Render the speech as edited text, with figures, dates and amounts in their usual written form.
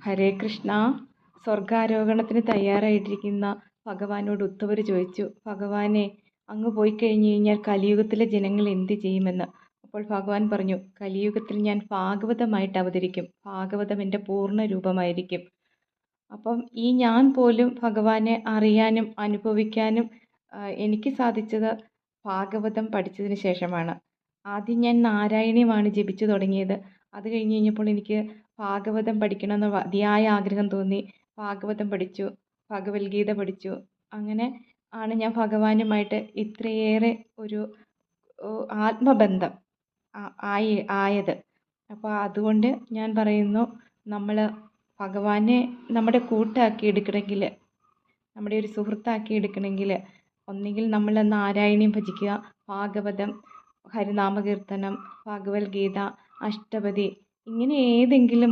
ഹരേ കൃഷ്ണ. സ്വർഗാരോഹണത്തിന് തയ്യാറായിട്ടിരിക്കുന്ന ഭഗവാനോട് ഉദ്ധവർ ചോദിച്ചു, ഭഗവാനെ, അങ്ങ് പോയി കഴിഞ്ഞു കഴിഞ്ഞാൽ കലിയുഗത്തിലെ ജനങ്ങൾ എന്ത് ചെയ്യുമെന്ന്. അപ്പോൾ ഭഗവാൻ പറഞ്ഞു, കലിയുഗത്തിൽ ഞാൻ ഭാഗവതമായിട്ട് അവതരിക്കും. ഭാഗവതം എൻ്റെ പൂർണ്ണ രൂപമായിരിക്കും. അപ്പം ഈ ഞാൻ പോലും ഭഗവാനെ അറിയാനും അനുഭവിക്കാനും എനിക്ക് സാധിച്ചത് ഭാഗവതം പഠിച്ചതിന് ശേഷമാണ്. ആദ്യം ഞാൻ നാരായണീയമാണ് ജപിച്ചു തുടങ്ങിയത്. അത് കഴിഞ്ഞ് കഴിഞ്ഞപ്പോൾ എനിക്ക് ഭാഗവതം പഠിക്കണമെന്ന് അതിയായ ആഗ്രഹം തോന്നി. ഭാഗവതം പഠിച്ചു, ഭഗവത്ഗീത പഠിച്ചു. അങ്ങനെ ആണ് ഞാൻ ഭഗവാനുമായിട്ട് ഇത്രയേറെ ഒരു ആത്മബന്ധം ആയത്. അപ്പോൾ അതുകൊണ്ട് ഞാൻ പറയുന്നു, നമ്മൾ ഭഗവാനെ നമ്മുടെ കൂട്ടാക്കി എടുക്കണമെങ്കിൽ, നമ്മുടെ ഒരു സുഹൃത്താക്കി എടുക്കണമെങ്കിൽ ഒന്നുകിൽ നമ്മൾ നാരായണീയം ഭജിക്കുക, ഭാഗവതം, ഹരിനാമകീർത്തനം, ഭഗവത്ഗീത, അഷ്ടപതി, ഇങ്ങനെ ഏതെങ്കിലും